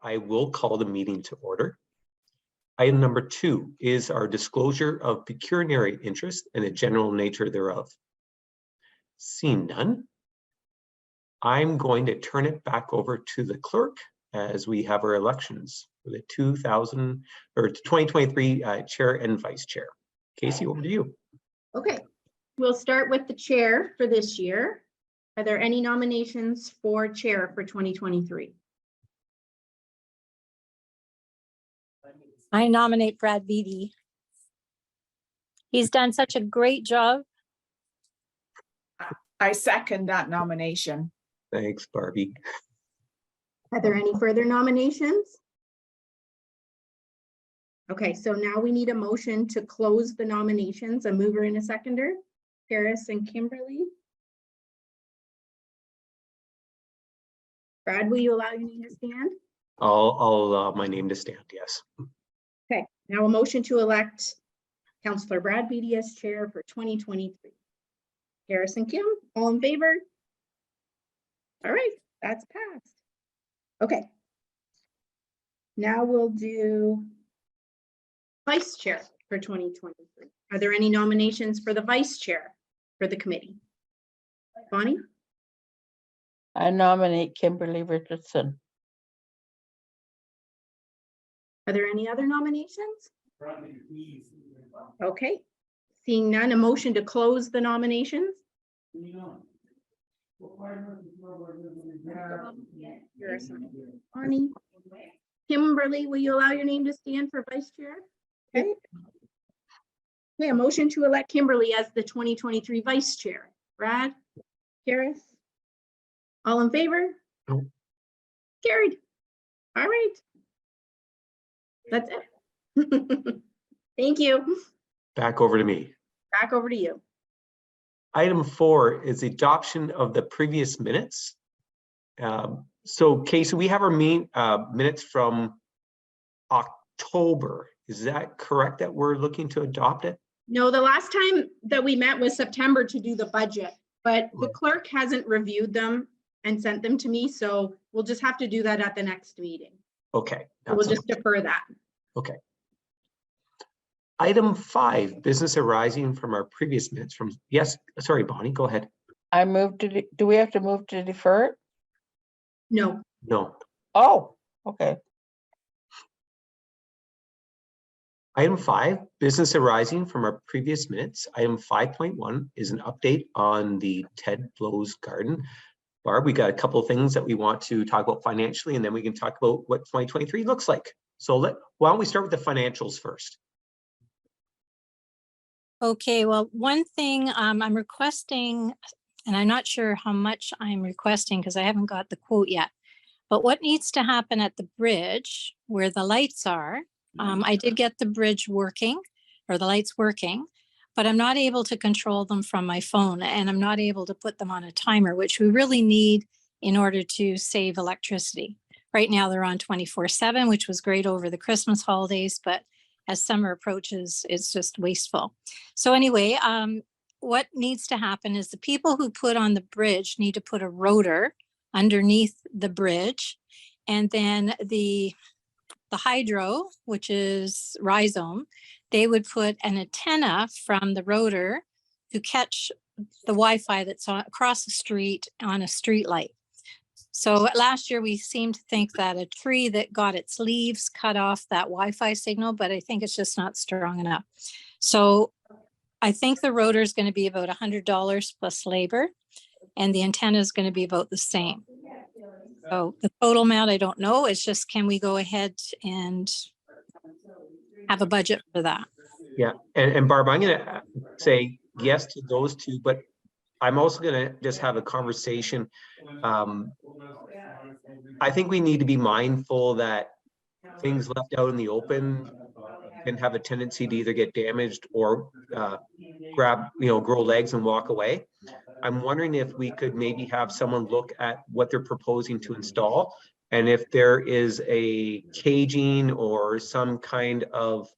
I will call the meeting to order. Item number 2 is our disclosure of pecuniary interest and the general nature thereof. Seeing none, I'm going to turn it back over to the clerk as we have our elections for the 2023 chair and vice chair. Casey, over to you. Okay, we'll start with the chair for this year. Are there any nominations for chair for 2023? I nominate Brad Beatty. He's done such a great job. I second that nomination. Thanks, Barbie. Are there any further nominations? Okay, so now we need a motion to close the nominations. A mover and a seconder, Paris and Kimberly. Brad, will you allow your name to stand? I'll allow my name to stand, yes. Okay, now a motion to elect Councillor Brad Beatty as chair for 2023. Paris and Kim, all in favor? All right, that's passed. Okay. Now we'll do vice chair for 2023. Are there any nominations for the vice chair for the committee? Bonnie? I nominate Kimberly Richardson. Are there any other nominations? Okay, seeing none, a motion to close the nominations. Bonnie. Kimberly, will you allow your name to stand for vice chair? Okay. Okay, a motion to elect Kimberly as the 2023 vice chair. Brad, Karis, all in favor? No. Carried. All right. That's it. Thank you. Back over to me. Back over to you. Item 4 is adoption of the previous minutes. So Casey, we have our minutes from October. Is that correct that we're looking to adopt it? No, the last time that we met was September to do the budget, but the clerk hasn't reviewed them and sent them to me, so we'll just have to do that at the next meeting. Okay. So we'll just defer that. Okay. Item 5, business arising from our previous minutes from, yes, sorry, Bonnie, go ahead. I move to, do we have to move to defer it? No. No. Oh, okay. Item 5, business arising from our previous minutes. Item 5.1 is an update on the Ted Blows Garden. Barb, we got a couple of things that we want to talk about financially, and then we can talk about what 2023 looks like. So why don't we start with the financials first? Okay, well, one thing I'm requesting, and I'm not sure how much I'm requesting because I haven't got the quote yet, but what needs to happen at the bridge where the lights are, I did get the bridge working, or the lights working, but I'm not able to control them from my phone, and I'm not able to put them on a timer, which we really need in order to save electricity. Right now they're on 24/7, which was great over the Christmas holidays, but as summer approaches, it's just wasteful. So anyway, what needs to happen is the people who put on the bridge need to put a rotor underneath the bridge, and then the hydro, which is rhizome, they would put an antenna from the rotor to catch the Wi-Fi that's across the street on a street light. So last year we seemed to think that a tree that got its leaves cut off that Wi-Fi signal, but I think it's just not strong enough. So I think the rotor is going to be about $100 plus labor, and the antenna is going to be about the same. So the total amount, I don't know. It's just, can we go ahead and have a budget for that? Yeah, and Barb, I'm going to say yes to those two, but I'm also going to just have a conversation. I think we need to be mindful that things left out in the open can have a tendency to either get damaged or grow legs and walk away. I'm wondering if we could maybe have someone look at what they're proposing to install, and if there is a caging or some kind of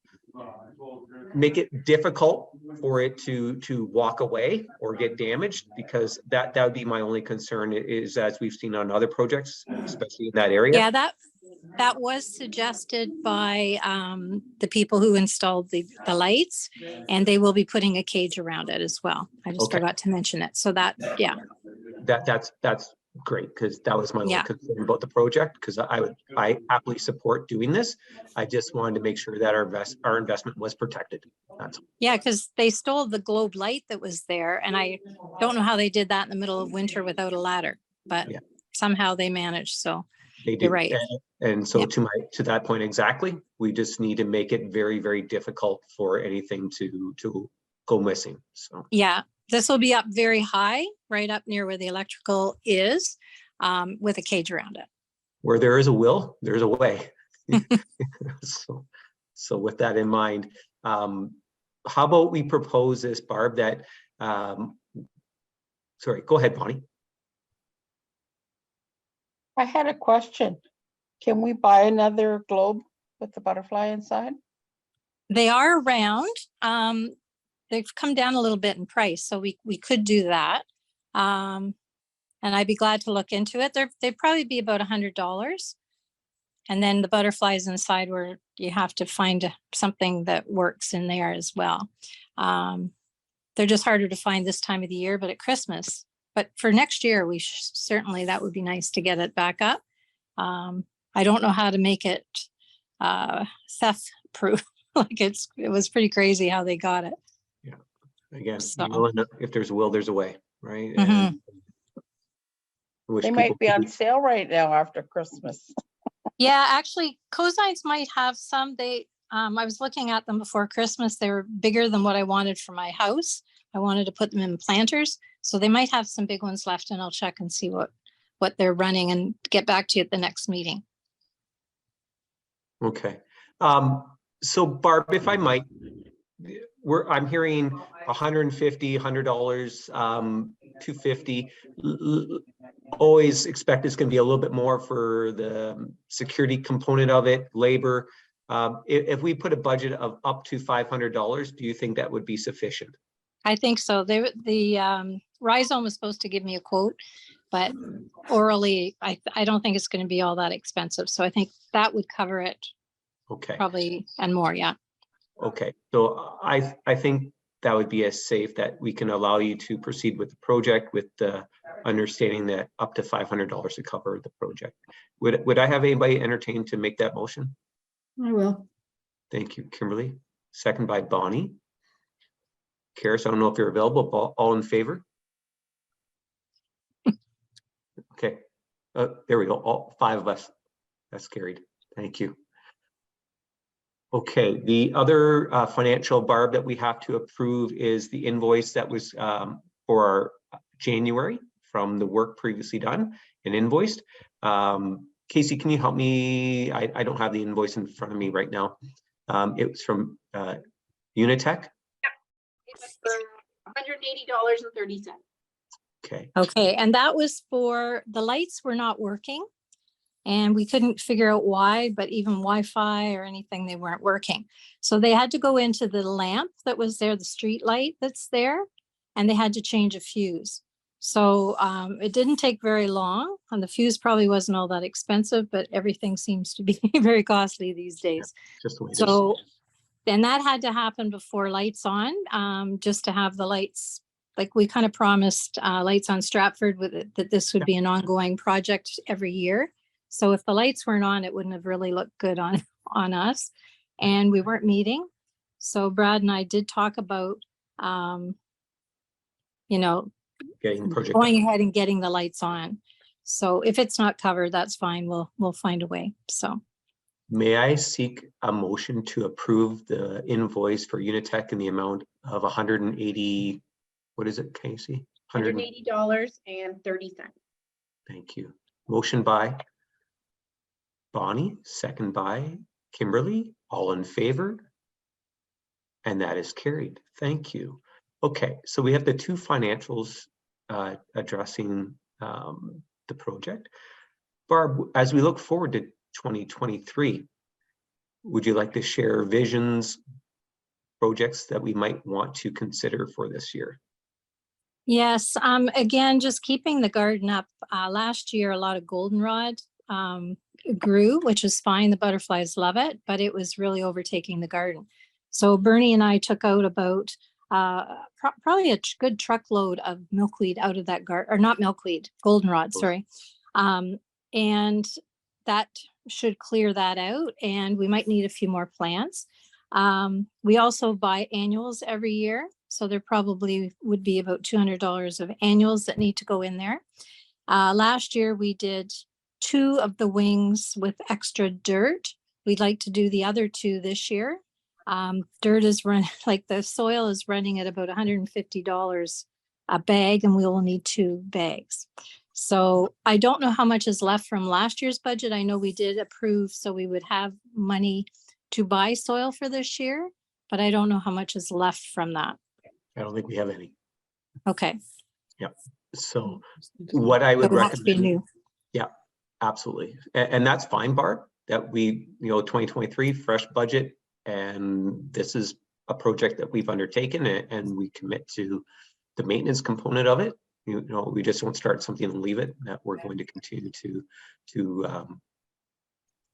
make it difficult for it to walk away or get damaged, because that would be my only concern, is as we've seen on other projects, especially in that area. Yeah, that was suggested by the people who installed the lights, and they will be putting a cage around it as well. I just Okay. forgot to mention it. So that, yeah, That's great, because that was my only Yeah. concern about the project, because I happily support doing this. I just wanted to make sure that our investment was protected. That's all. yeah, because they stole the globe light that was there, and I don't know how they did that in the middle of winter without a ladder, but Yeah. somehow they managed. So They do. you're right. And so Yep. to that point exactly, we just need to make it very, very difficult for anything to go missing. So Yeah, this will be up very high, right up near where the electrical is, with a cage around it. where there is a will, there's a way. So with that in mind, how about we propose this, Barb, that, sorry, go ahead, Bonnie. I had a question. Can we buy another globe with the butterfly inside? They are round. They've come down a little bit in price, so we could do that. And I'd be glad to look into it. They'd probably be about $100. And then the butterflies inside, where you have to find something that works in there as well. They're just harder to find this time of the year, but at Christmas. But for next year, we certainly, that would be nice to get it back up. I don't know how to make it theft proof. Like it was pretty crazy how they got it. Yeah. Again, So. if there's a will, there's a way, right? Mhm. And I wish They people might be could on sale right now after Christmas. Yeah, actually, Cosines might have some. I was looking at them before Christmas. They were bigger than what I wanted for my house. I wanted to put them in planters, so they might have some big ones left, and I'll check and see what they're running and get back to you at the next meeting. Okay. So Barb, if I might, I'm hearing $150, $100, $250. Always expect it's going to be a little bit more for the security component of it, labor. If we put a budget of up to $500, do you think that would be sufficient? I think so. The Rhizome was supposed to give me a quote, but orally, I don't think it's going to be all that expensive. So I think that would cover it. Okay. Probably, and more, yeah. Okay, so I think that would be as safe that we can allow you to proceed with the project with the understanding that up to $500 to cover the project. Would I have anybody entertained to make that motion? I will. Thank you, Kimberly. Second by Bonnie. Karis, I don't know if you're available, but all in favor? Okay, there we go. All 5 of us. That's carried. Thank you. Okay, the other financial, Barb, that we have to approve is the invoice that was for our January from the work previously done and invoiced. Casey, can you help me? I don't have the invoice in front of me right now. It was from Unitech. It was for $180.30. Okay. Okay, and that was for, the lights were not working. And we couldn't figure out why, but even Wi-Fi or anything, they weren't working. So they had to go into the lamp that was there, the street light that's there, and they had to change a fuse. So it didn't take very long, and the fuse probably wasn't all that expensive, but everything seems to be very costly these days. Just the way it is. So, and that had to happen before lights on, just to have the lights, like we kind of promised lights on Stratford with it, that this would be an ongoing project every year. So if the lights weren't on, it wouldn't have really looked good on us, and we weren't meeting. So Brad and I did talk about, you know, Getting the project going done. ahead and getting the lights on. So if it's not covered, that's fine. We'll find a way. So. May I seek a motion to approve the invoice for Unitech in the amount of 180, what is it, Casey? $180.30. Thank you. Motion by Bonnie, second by Kimberly, all in favor? And that is carried. Thank you. Okay, so we have the 2 financials addressing the project. Barb, as we look forward to 2023, would you like to share visions, projects that we might want to consider for this year? Yes, again, just keeping the garden up. Last year, a lot of goldenrod grew, which is fine. The butterflies love it, but it was really overtaking the garden. So Bernie and I took out about probably a good truckload of milkweed out of that garden, or not milkweed, goldenrod, sorry. And that should clear that out, and we might need a few more plants. We also buy annuals every year, so there probably would be about $200 of annuals that need to go in there. Last year we did 2 of the wings with extra dirt. We'd like to do the other 2 this year. Dirt is run, like the soil is running at about $150 a bag, and we will need 2 bags. So I don't know how much is left from last year's budget. I know we did approve, so we would have money to buy soil for this year, but I don't know how much is left from that. I don't think we have any. Okay. So what I So would it has to be recommend, new. yeah, absolutely. And that's fine, Barb, that we, 2023 fresh budget, and this is a project that we've undertaken and we commit to the maintenance component of it. We just won't start something and leave it, that we're going to continue to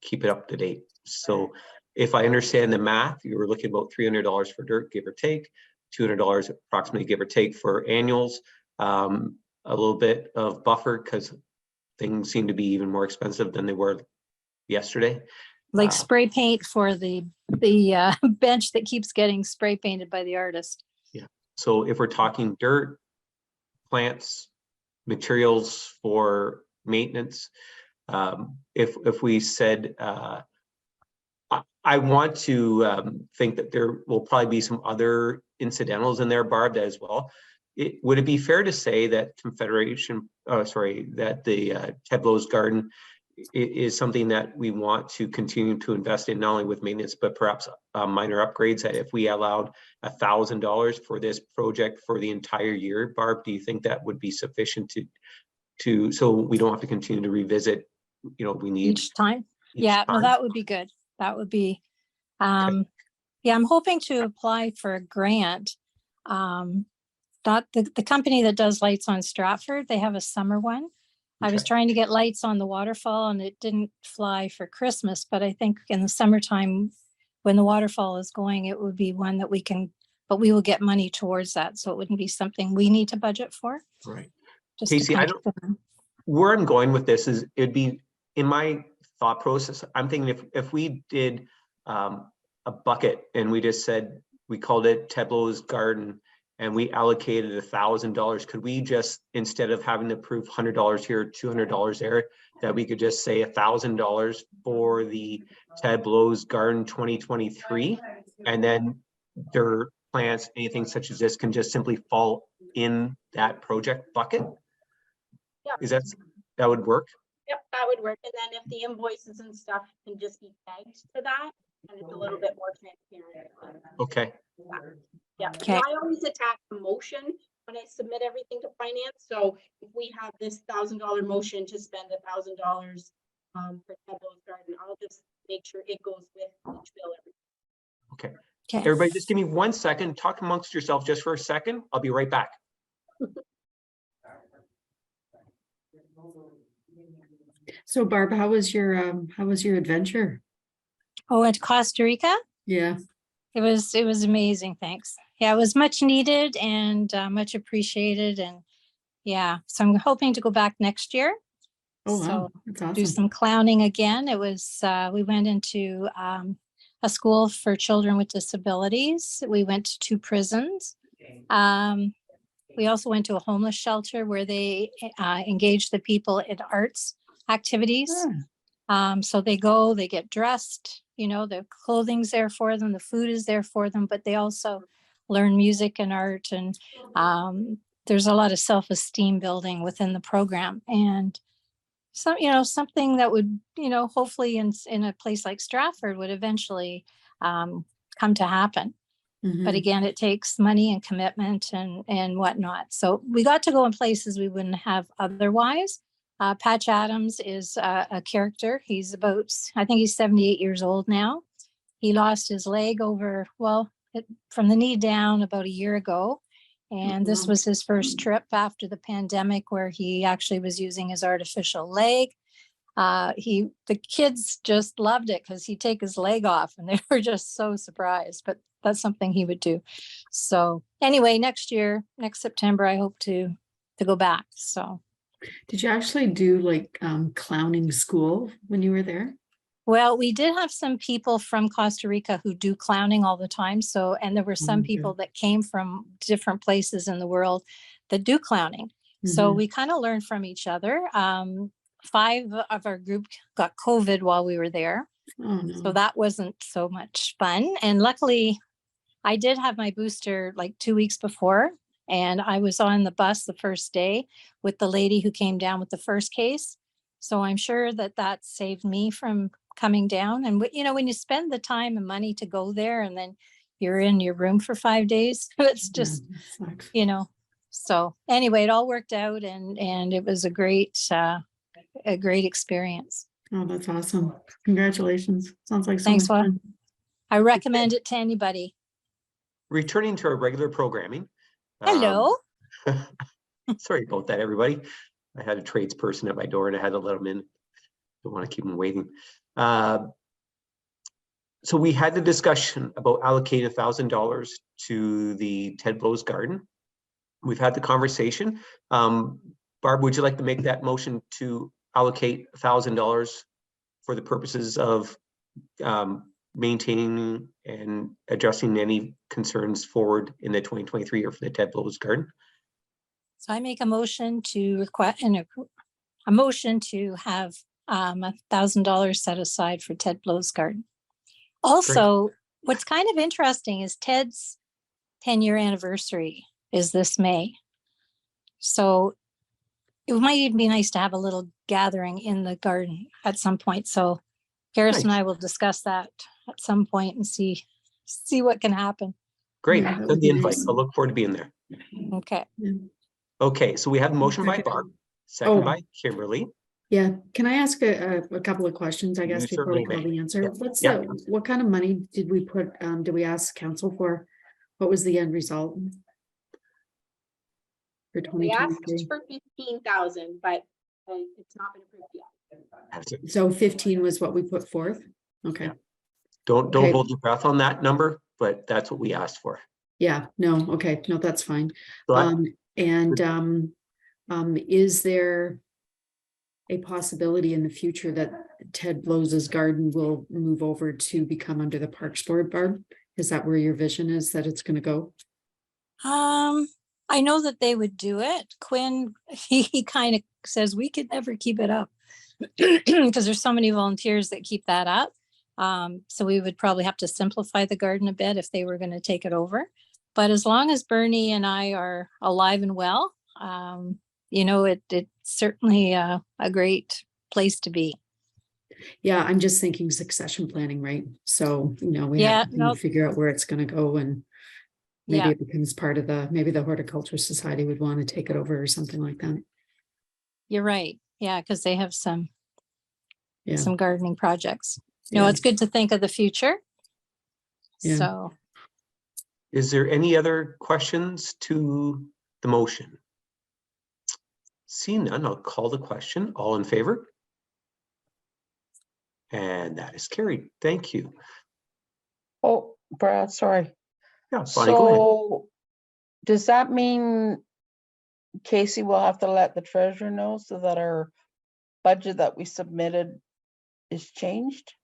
keep it up to date. So if I understand the math, you were looking about $300 for dirt, give or take, $200 approximately, give or take, for annuals, a little bit of buffer because things seem to be even more expensive than they were yesterday. Like spray paint for the bench that keeps getting spray painted by the artist. Yeah. So if we're talking dirt, plants, materials for maintenance, if we said, I want to think that there will probably be some other incidentals in there, Barb, as well. Would it be fair to say that that the Ted Blow's garden is something that we want to continue to invest in, not only with maintenance, but perhaps minor upgrades? That if we allowed $1,000 for this project for the entire year, Barb, do you think that would be sufficient to so we don't have to continue to revisit, we need Each time? Yeah, no, that would be good. That would be, yeah, I'm hoping to apply for a grant. The company that does lights on Stratford, they have a summer one. I was trying to get lights on the waterfall and it didn't fly for Christmas, but I think in the summertime when the waterfall is going, it would be one that we can, but we will get money towards that. So it wouldn't be something we need to budget for. Right. Just to Casey, kind of where I'm going with this is it'd be in my thought process. I'm thinking if we did a bucket and we just said, we called it Ted Blow's garden, and we allocated $1,000, could we just, instead of having to prove $100 here, $200 there, that we could just say $1,000 for the Ted Blow's garden 2023, and then their plants, anything such as this, can just simply fall in that project bucket? Yep. Is that would work? Yep, that would work. And then if the invoices and stuff can just be tagged to that, and it's a little bit more transparent. Okay. Yeah, Okay. and I always attach a motion when I submit everything to finance. So if we have this $1,000 motion to spend $1,000 for Ted Blow's garden, I'll just make sure it goes with each bill. Okay. Okay. Everybody, just give me 1 second. Talk amongst yourself just for a second. I'll be right back. So Barb, how was your adventure? Oh, at Costa Rica? Yeah. It was amazing. Thanks. Yeah, it was much needed and much appreciated. And yeah, so I'm hoping to go back next year. Oh, wow. So That's awesome. do some clowning again. It was, we went into a school for children with disabilities. We went to 2 prisons. We also went to a homeless shelter where they engage the people in arts activities. So they go, they get dressed, the clothing's there for them, the food is there for them, but they also learn music and art. And there's a lot of self-esteem building within the program. And so, something that would, hopefully in a place like Stratford would eventually come to happen. But again, it takes money and commitment and whatnot. So we got to go in places we wouldn't have otherwise. Patch Adams is a character. He's I think he's 78 years old now. He lost his leg from the knee down about a year ago. And this was his first trip after the pandemic where he actually was using his artificial leg. The kids just loved it because he'd take his leg off and they were just so surprised, but that's something he would do. So anyway, next year, next September, I hope to go back. So. Did you actually do like clowning school when you were there? Well, we did have some people from Costa Rica who do clowning all the time. So, and there were some Okay. people that came from different places in the world that do clowning. So Mhm. we kind of learned from each other. 5 of our group got COVID while we were there. Oh, So no. that wasn't so much fun. And luckily, I did have my booster like 2 weeks before. And I was on the bus the first day with the lady who came down with the first case. So I'm sure that that saved me from coming down. And you know, when you spend the time and money to go there and then you're in your room for 5 days, it's Yeah, just, that sucks. you know. So anyway, it all worked out and it was a great experience. Oh, that's awesome. Congratulations. Sounds like so Thanks, much Wa. fun. I recommend it to anybody. Returning to our regular programming. Hello. Sorry about that, everybody. I had a tradesperson at my door and I had to let them in. Don't want to keep them waiting. So we had the discussion about allocating $1,000 to the Ted Blows Garden. We've had the conversation. Barb, would you like to make that motion to allocate $1,000 for the purposes of maintaining and addressing any concerns forward in the 2023 year for the Ted Blows Garden? So I make a motion to request a motion to have $1,000 set aside for Ted Blow's Garden. Also, what's kind of interesting is Ted's 10-year anniversary is this May. So it might even be nice to have a little gathering in the garden at some point. So Harris and Nice. I will discuss that at some point and see what can happen. Great, Yeah, that send would the be invite. nice. I'll look forward to being there. Okay. Yeah. Okay, so we have a motion by Second. Barb, second Oh. by Kimberly. Yeah, can I ask a couple of questions, I You guess, before we certainly call may. the answer? Yeah. What kind of money did we put, did we ask council for? What was the end result? For We asked 2023? for 15,000, but it's not been approved yet. That's it. So 15 was what we put forth? Okay, Yeah. Don't Okay. hold your breath on that number, but that's what we asked for. yeah, no, okay, no, that's fine. So I- Is there a possibility in the future that Ted Blows's garden will move over to become under the Parks Board, Barb? Is that where your vision is that it's gonna go? I know that they would do it. Quinn, he kind of says we could never keep it up because there's so many volunteers that keep that up. So we would probably have to simplify the garden a bit if they were going to take it over. But as long as Bernie and I are alive and well, you know, it's certainly a great place to be. Yeah, I'm just thinking succession planning, right? So, you know, we Yeah, have to no. figure out where it's gonna go and maybe Yeah, it becomes part of maybe the Horticulture Society would want to take it over or something like that. you're right. Yeah, because they have some Yeah. gardening projects. No, Yeah. it's good to think of the future. Yeah. So Is there any other questions to the motion? Seeing none, I'll call the question. All in favor? And that is carried. Thank you. Oh, Brad, sorry. Yeah, Bonnie, go ahead. So does that mean Casey will have to let the treasurer know so that our budget that we submitted is changed?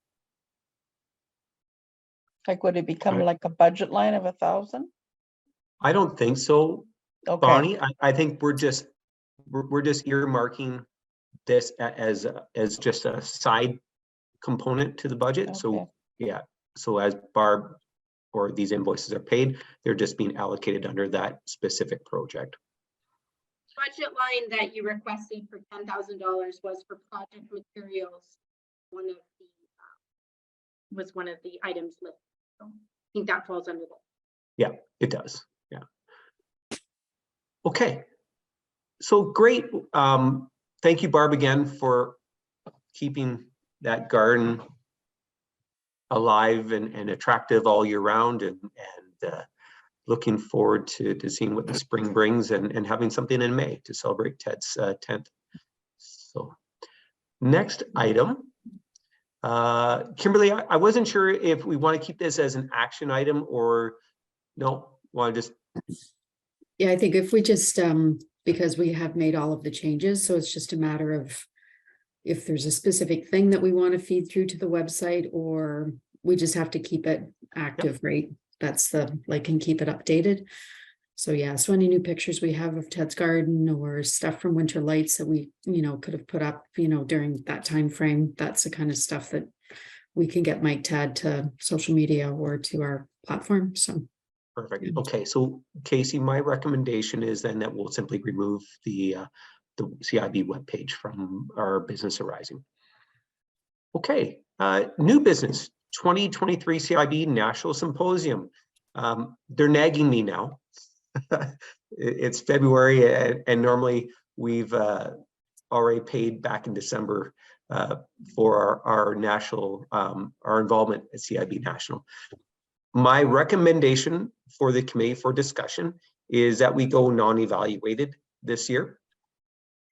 Like, would it become Right. like a budget line of 1,000? I don't think so, Okay, Bonnie. I think we're just earmarking this as just a side component to the budget. Okay. So yeah, so as Barb or these invoices are paid, they're just being allocated under that specific project. Budget line that you requested for $10,000 was for project materials. One of the items listed. So I think that falls under that. Yeah, it does. Yeah. Okay. So great. Thank you, Barb, again for keeping that garden alive and attractive all year round, and looking forward to seeing what the spring brings and having something in May to celebrate Ted's 10th. So Next item. Kimberly, I wasn't sure if we want to keep this as an action item or no, want to just, Yeah, I think if we just, because we have made all of the changes, so it's just a matter of if there's a specific thing that we want to feed through to the website, or we just have to keep it active, right? That's the, like, and keep it updated. So yeah, so any new pictures we have of Ted's garden or stuff from Winter Lights that we, could have put up, during that time frame, that's the kind of stuff that we can get Mike to add to social media or to our platform, so. perfect. Okay, so Casey, my recommendation is then that we'll simply remove the CIB webpage from our Business Arising. Okay, new business, 2023 CIB National Symposium. They're nagging me now. It's February and normally we've already paid back in December for our national, our involvement at CIB National. My recommendation for the committee for discussion is that we go non-evaluated this year.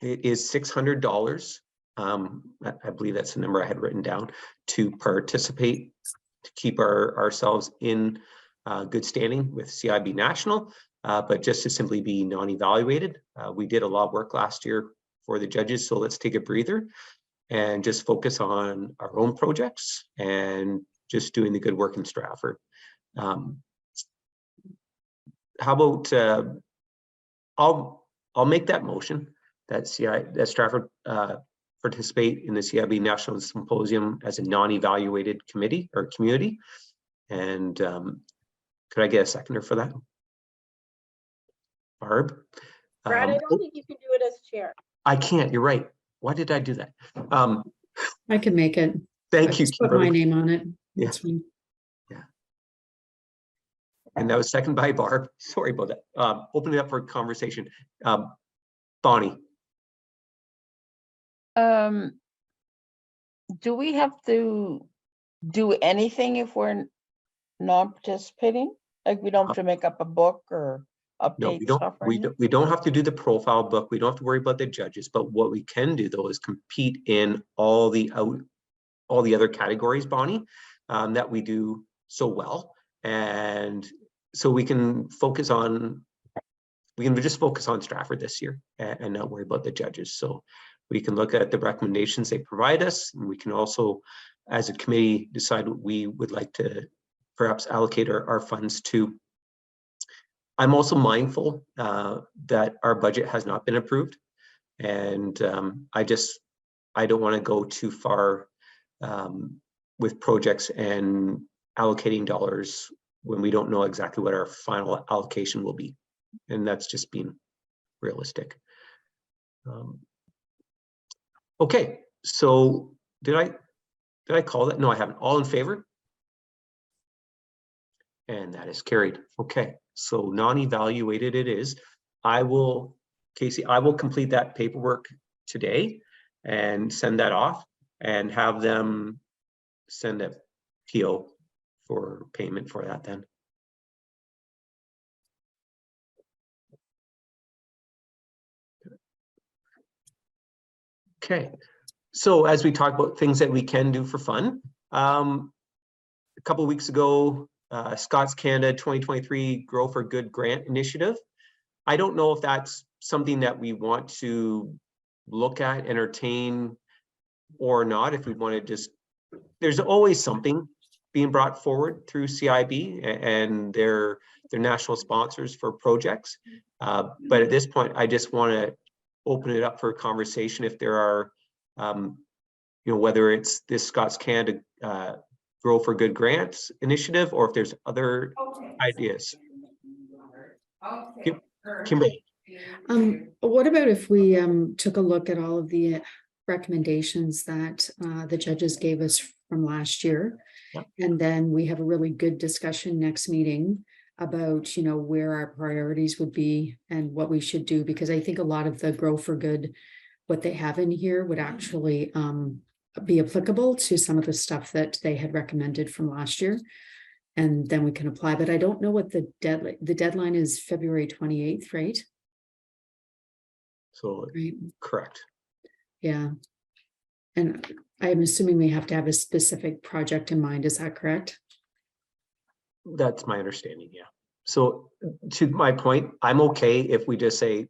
It is $600. I believe that's the number I had written down to participate, to keep ourselves in good standing with CIB National, but just to simply be non-evaluated. We did a lot of work last year for the judges, so let's take a breather and just focus on our own projects and just doing the good work in Stratford. How about I'll make that motion that Stratford participate in the CIB National Symposium as a non-evaluated committee or community. And could I get a seconder for that? Barb? Brad, I don't think you can do it as chair. I can't, you're right. Why did I do that? I can make it. Thank you, Just put my Kimberly. name on it. Yeah. That's fine. And that was seconded by Barb. Sorry about that. Open it up for conversation. Bonnie. Do we have to do anything if we're non-participating? Like we don't have to make up a book or No, update stuff? we don't have to do the profile book. We don't have to worry about the judges, but what we can do though is compete in all the other categories, Bonnie, that we do so well. And so we can just focus on Stratford this year and not worry about the judges. So we can look at the recommendations they provide us, and we can also, as a committee, decide what we would like to perhaps allocate our funds to. I'm also mindful that our budget has not been approved, and I don't want to go too far with projects and allocating dollars when we don't know exactly what our final allocation will be, and that's just being realistic. Okay, so did I call that? No, I haven't. All in favor? And that is carried. Okay, so non-evaluated it is. Casey, I will complete that paperwork today and send that off and have them send a PO for payment for that then. Okay, so as we talk about things that we can do for fun, a couple of weeks ago, Scott's Canada 2023 Grow for Good grant initiative. I don't know if that's something that we want to look at, entertain, or not. If we want to just, there's always something being brought forward through CIB and their national sponsors for projects. But at this point, I just want to open it up for a conversation if there are, whether it's this Scott's Canada Grow for Good grants initiative, or if there's other ideas. Kimberly. What about if we took a look at all of the recommendations that the judges gave us from last year, and then we have a really good discussion next meeting about where our priorities would be and what we should do, because I think a lot of the Grow for Good, what they have in here would actually be applicable to some of the stuff that they had recommended from last year, and then we can apply. But I don't know what the deadline is. February 28th, right? So Right. Correct. Yeah. And I'm assuming we have to have a specific project in mind. Is that correct? That's my understanding, yeah. So to my point, I'm okay if we just say,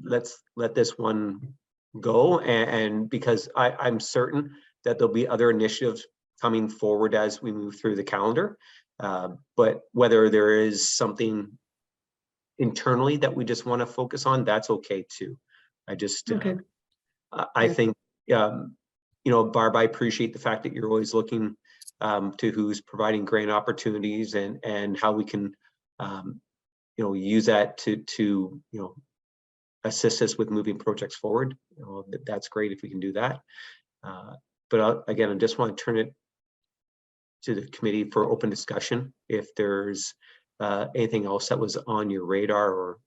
let's let this one go, and because I'm certain that there'll be other initiatives coming forward as we move through the calendar. But whether there is something internally that we just want to focus on, that's okay too. I just, Okay. I think, you know, Barb, I appreciate the fact that you're always looking to who's providing grant opportunities and how we can, you know, use that to you know, assist us with moving projects forward. You know, that's great if we can do that. But again, I just want to turn it to the committee for open discussion. If there's anything else that was on your radar or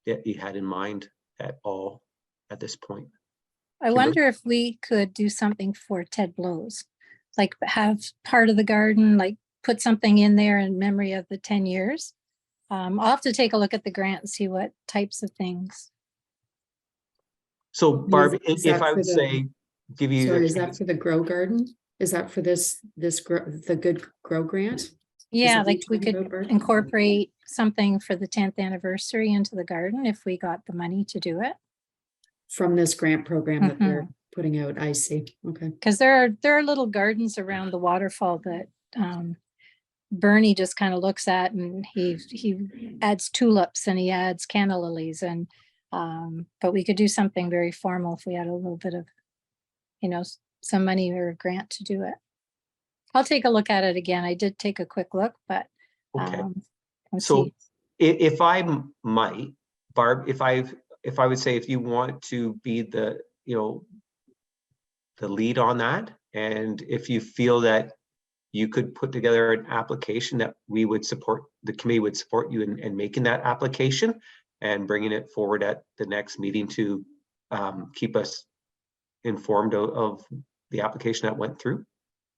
that you had in mind at all at this point. I Kimberly? wonder if we could do something for Ted Blows, like have part of the garden, like put something in there in memory of the 10 years. I'll have to take a look at the grant and see what types of things. So Barb, Is if that I for would the- say, give you Sorry, the is that chance- for the Grow Garden? Is that for the Good Grow Grant? Yeah, that what like you're we talking could about, Barb? incorporate something for the 10th anniversary into the garden if we got the money to do it. From this grant program that they're Mm-hmm. putting out, I see, okay. Because there are little gardens around the waterfall that Bernie just kind of looks at, and he adds tulips and he adds canna lilies, and but we could do something very formal if we had a little bit of, you know, some money or a grant to do it. I'll take a look at it again. I did take a quick look, but Okay. let's So see. if I might, Barb, if I would say, if you want to be the, you know, the lead on that, and if you feel that you could put together an application that we would support, the committee would support you in making that application and bringing it forward at the next meeting to keep us informed of the application that went through.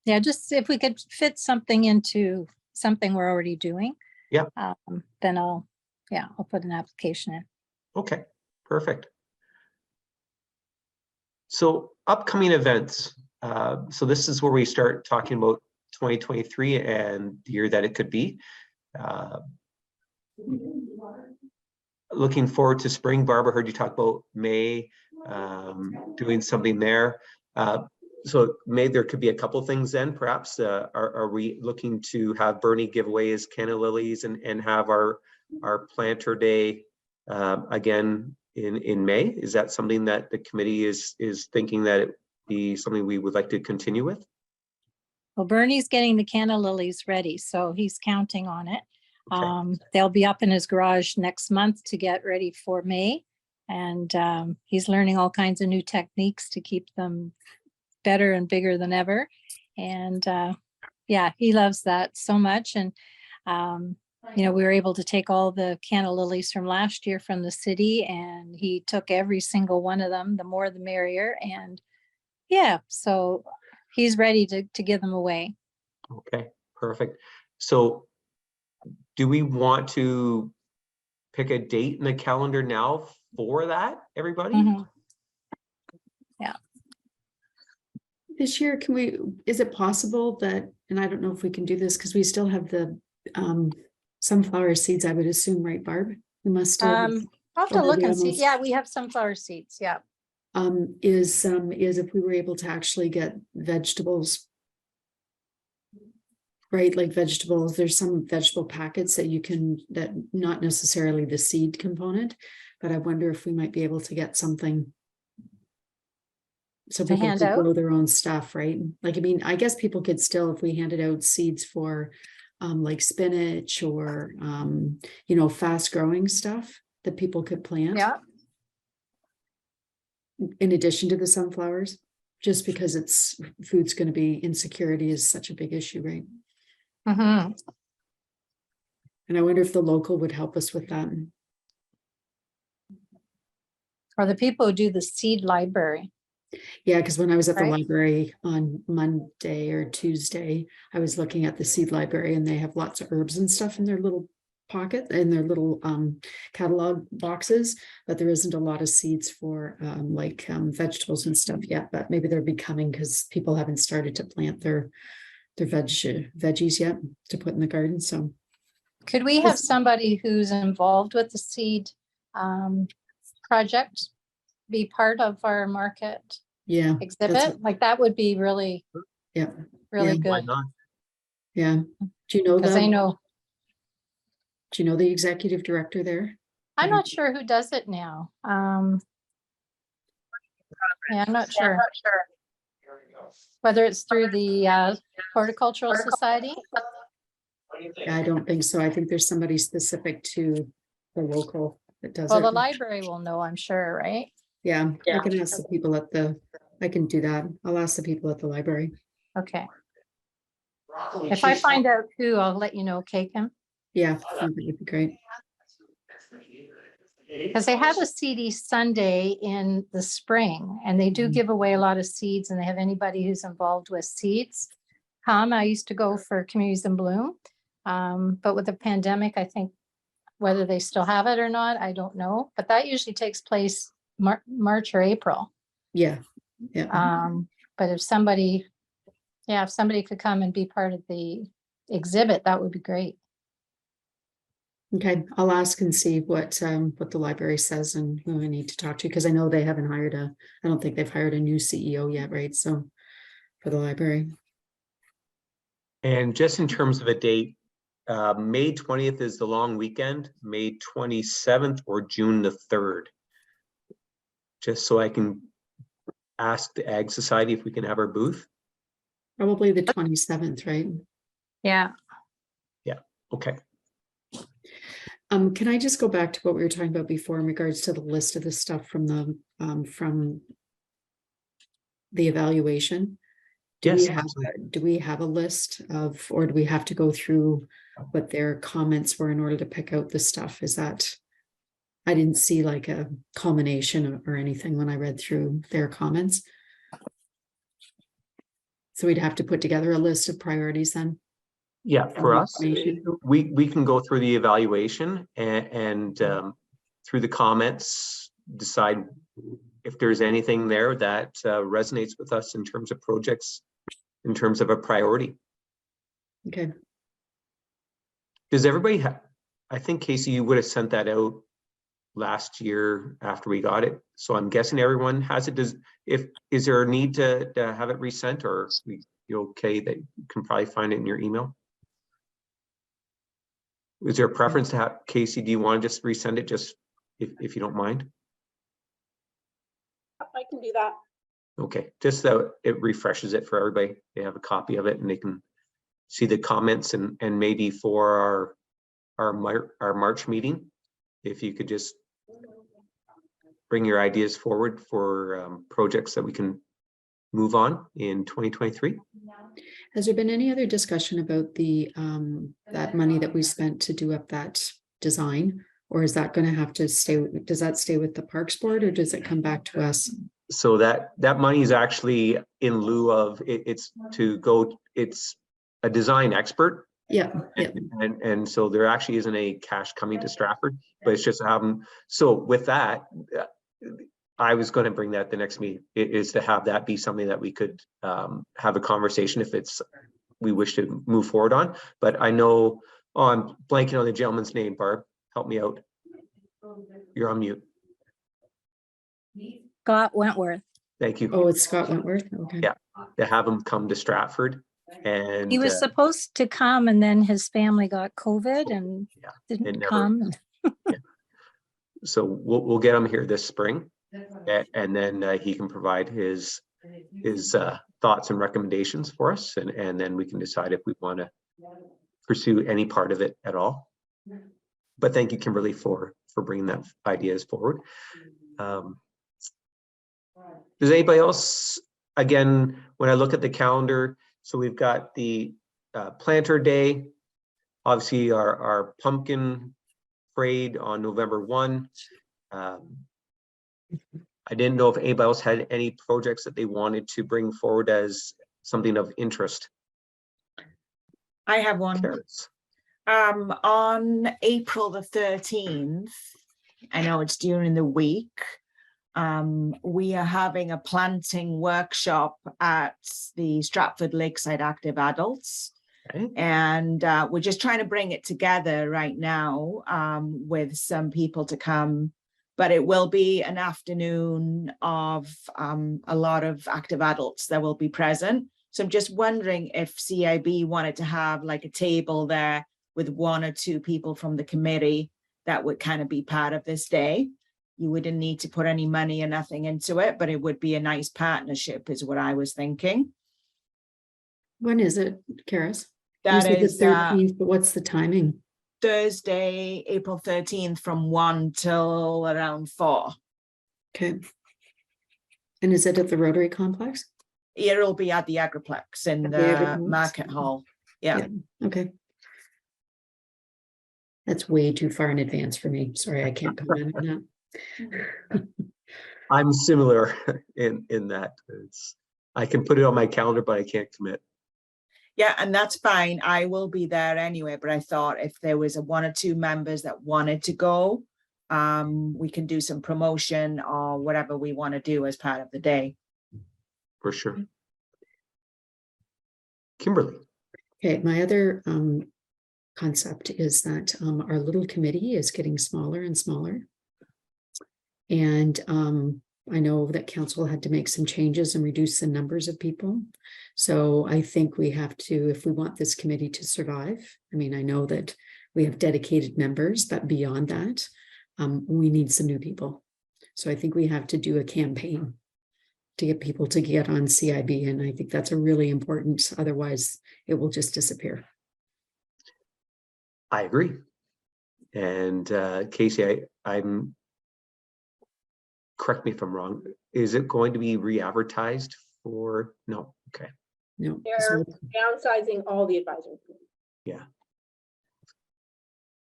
Yeah, just if we could fit something into something we're already doing. Yeah. Then I'll put an application in. Okay, perfect. So upcoming events. So this is where we start talking about 2023 and the year that it could be. Looking forward to spring. Barbara, heard you talk about May, doing something there. So May, there could be a couple things then, perhaps. Are we looking to have Bernie give away his canna lilies and have our planter day again in May? Is that something that the committee is thinking that it be something we would like to continue with? Well, Bernie's getting the canna lilies ready, so he's counting on it. Okay. They'll be up in his garage next month to get ready for May. And he's learning all kinds of new techniques to keep them better and bigger than ever. And yeah, he loves that so much. And you know, we were able to take all the canna lilies from last year from the city, and he took every single one of them, the more the merrier. And yeah, so he's ready to give them away. Okay, perfect. So do we want to pick a date in the calendar now for that, everybody? Mhm. This year, is it possible that, and I don't know if we can do this because we still have the sunflower seeds, I would assume, right, Barb? We must still. I'll have to or look maybe and see. almost- Yeah, we have sunflower seeds. Yeah. Is if we were able to actually get vegetables. Right, like vegetables, there's some vegetable packets that not necessarily the seed component, but I wonder if we might be able to get something. So To people hand could out? grow their own stuff, right? Like, I mean, I guess people could still, if we handed out seeds for like spinach or you know, fast growing stuff that people could plant. Yeah. In addition to the sunflowers, just because food's going to be, insecurity is such a big issue, right? Mm-hmm. And I wonder if the local would help us with that. Or the people who do the seed library. Yeah, because when I was at the Right. library on Monday or Tuesday, I was looking at the seed library and they have lots of herbs and stuff in their little pocket in their little catalog boxes, but there isn't a lot of seeds for like vegetables and stuff yet, but maybe they're becoming because people haven't started to plant their veggies yet to put in the garden. So Could we have somebody who's involved with the seed project be part of our market yeah, exhibit? Like that would be really, yeah, really yeah. Why good. not? yeah. Do you know Because I them? know, Do you know the executive director there? I'm not sure who does it now. Yeah, I'm not sure. Whether it's through the Horticultural Society. I don't think so. I think there's somebody specific to the local that does Well, the it. library will know, I'm sure, right? Yeah, I can ask the people at the, I can do that. I'll ask the people at the library. Okay. If I find out who, I'll let you know, okay, Kim? Yeah, I think that would be great. Because they have a CD Sunday in the spring and they do give away a lot of seeds and they have anybody who's involved with seeds come. I used to go for Communities in Bloom. But with the pandemic, I think whether they still have it or not, I don't know. But that usually takes place March or April. Yeah, yeah. But if somebody could come and be part of the exhibit, that would be great. Okay, I'll ask and see what the library says and who I need to talk to, because I know they haven't hired I don't think they've hired a new CEO yet, right? So for the library. And just in terms of a date, May 20th is the long weekend, May 27th or June the 3rd. Just so I can ask the Ag Society if we can have our booth. Probably the 27th, right? Yeah. Yeah, okay. Can I just go back to what we were talking about before in regards to the list of the stuff from the evaluation? Yes, Do we have a list of, or do we have to go through what their comments were in order to pick out the stuff? Is that, I didn't see like a culmination or anything when I read through their comments. So we'd have to put together a list of priorities then? yeah, for us, Information. we can go through the evaluation and through the comments, decide if there's anything there that resonates with us in terms of projects, in terms of a priority. Okay. Does everybody have, I think Casey, you would have sent that out last year after we got it. So I'm guessing everyone has it. Is there a need to have it resent, or you okay that you can probably find it in your email? Is there a preference to have, Casey, do you want to just resend it just if you don't mind? I can do that. Okay, just so it refreshes it for everybody. They have a copy of it and they can see the comments and maybe for our March meeting, if you could just bring your ideas forward for projects that we can move on in 2023. Has there been any other discussion about the that money that we spent to do up that design? Or is that going to have to stay, does that stay with the Parks Board or does it come back to us? So that money is actually in lieu of it's a design expert. Yeah, yeah. And so there actually isn't a cash coming to Stratford, but it's just so with that, I was going to bring that the next meeting is to have that be something that we could have a conversation if we wish to move forward on. But I know, I'm blanking on the gentleman's name. Barb, help me out. You're on mute. Scott Wentworth. Thank you. Oh, it's Scott Wentworth. Okay. Yeah, to have him come to Stratford. And He was supposed to come and then his family got COVID and didn't come. Yeah. So we'll get him here this spring, and then he can provide his thoughts and recommendations for us, and then we can decide if we want to pursue any part of it at all. But thank you, Kimberly, for bringing that ideas forward. Does anybody else, again, when I look at the calendar, so we've got the planter day, obviously our pumpkin parade on November 1. I didn't know if anybody else had any projects that they wanted to bring forward as something of interest. I have one. Carrots. On April the 13th, I know it's during the week, we are having a planting workshop at the Stratford Lakeside Active Adults. Okay. And we're just trying to bring it together right now with some people to come. But it will be an afternoon of a lot of active adults that will be present. So I'm just wondering if CIB wanted to have like a table there with 1 or 2 people from the committee that would kind of be part of this day. You wouldn't need to put any money or nothing into it, but it would be a nice partnership is what I was thinking. When is it, Karis? That You said is the 13th, but what's the timing? Thursday, April 13th from 1 till around 4. Okay. And is it at the Rotary Complex? It'll be at the Agriplex in At the the Agriplex. market hall. Yeah. Okay. That's way too far in advance for me. Sorry, I can't comment on that. I'm similar in that. I can put it on my calendar, but I can't commit. Yeah, and that's fine. I will be there anyway, but I thought if there was 1 or 2 members that wanted to go, we can do some promotion or whatever we want to do as part of the day. For sure. Kimberly. Okay, my other concept is that our little committee is getting smaller and smaller. And I know that council had to make some changes and reduce the numbers of people. So I think we have to, if we want this committee to survive, I mean, I know that we have dedicated members, but beyond that, we need some new people. So I think we have to do a campaign to get people to get on CIB. And I think that's a really important, otherwise it will just disappear. I agree. And Casey, I'm correct me if I'm wrong. Is it going to be re-advertised for? No. Okay. No. They're downsizing all the advisory committees. Yeah.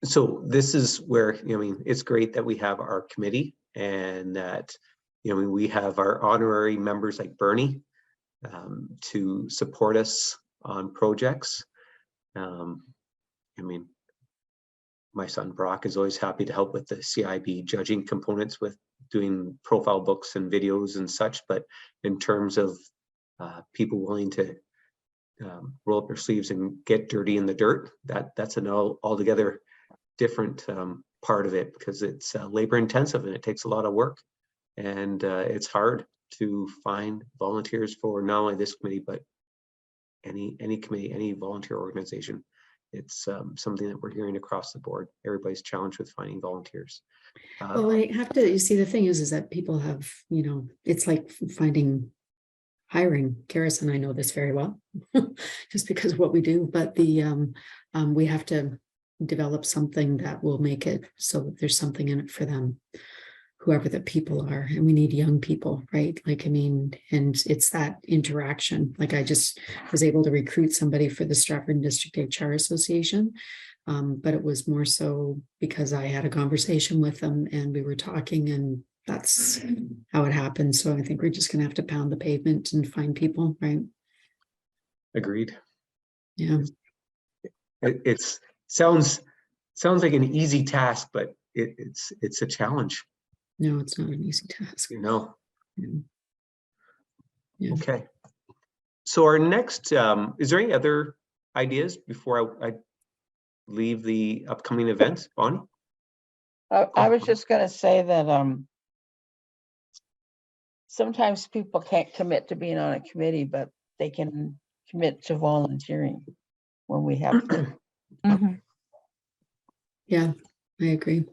So this is where, I mean, it's great that we have our committee and that, we have our honorary members like Bernie to support us on projects. I mean, my son Brock is always happy to help with the CIB judging components with doing profile books and videos and such, but in terms of people willing to roll up their sleeves and get dirty in the dirt, that's an altogether different part of it, because it's labor intensive and it takes a lot of work, and it's hard to find volunteers for not only this committee but any committee, any volunteer organization. It's something that we're hearing across the board. Everybody's challenged with finding volunteers. Well, I have to, you see, the thing is that people have, it's like hiring. Karis and I know this very well, just because of what we do, but we have to develop something that will make it so that there's something in it for them, whoever the people are. And we need young people, right? Like, I mean, and it's that interaction. Like, I just was able to recruit somebody for the Stratford District HR Association. But it was more so because I had a conversation with them and we were talking, and that's how it happened. So I think we're just going to have to pound the pavement and find people, right? Agreed. Yeah. It sounds like an easy task, but it's a challenge. No, it's not an easy task. Yeah. Yeah. Okay. So our next, is there any other ideas before I leave the upcoming events, Bonnie? I was just going to say that sometimes people can't commit to being on a committee, but they can commit to volunteering when we have to. Yeah, I agree.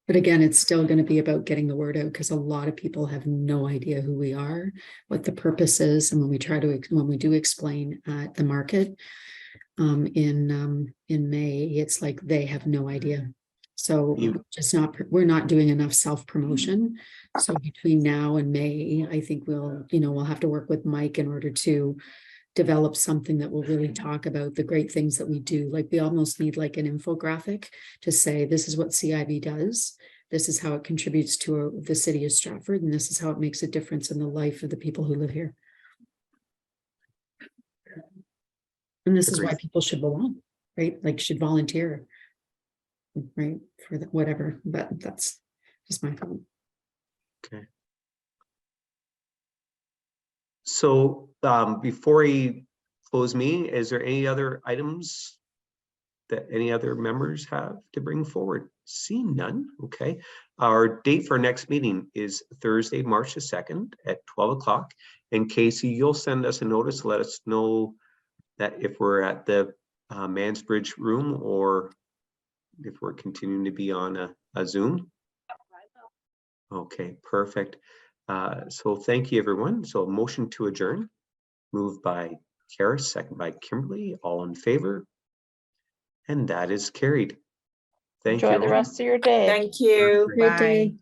But again, it's still going to be about getting the word out, because a lot of people have no idea who we are, what the purpose is. And when we do explain at the market in May, it's like they have no idea. So we're not doing enough self-promotion. So between now and May, I think we'll have to work with Mike in order to develop something that will really talk about the great things that we do. Like, we almost need like an infographic to say, this is what CIB does. This is how it contributes to the city of Stratford. And this is how it makes a difference in the life of the people who live here. And this is why people should belong, right? Like should volunteer. Right, for the, whatever, but that's just my thought. So before we close meeting, is there any other items that any other members have to bring forward? See none. Okay. Our date for next meeting is Thursday, March the 2nd at 12 o'clock. And Casey, you'll send us a notice to let us know that if we're at the Mansbridge room or if we're continuing to be on a Zoom. Okay, perfect. So thank you, everyone. So motion to adjourn, moved by Karis, second by Kimberly, all in favor. And that is carried. Thank you. Enjoy the everyone. rest of your day. Thank you. Great Bye. day.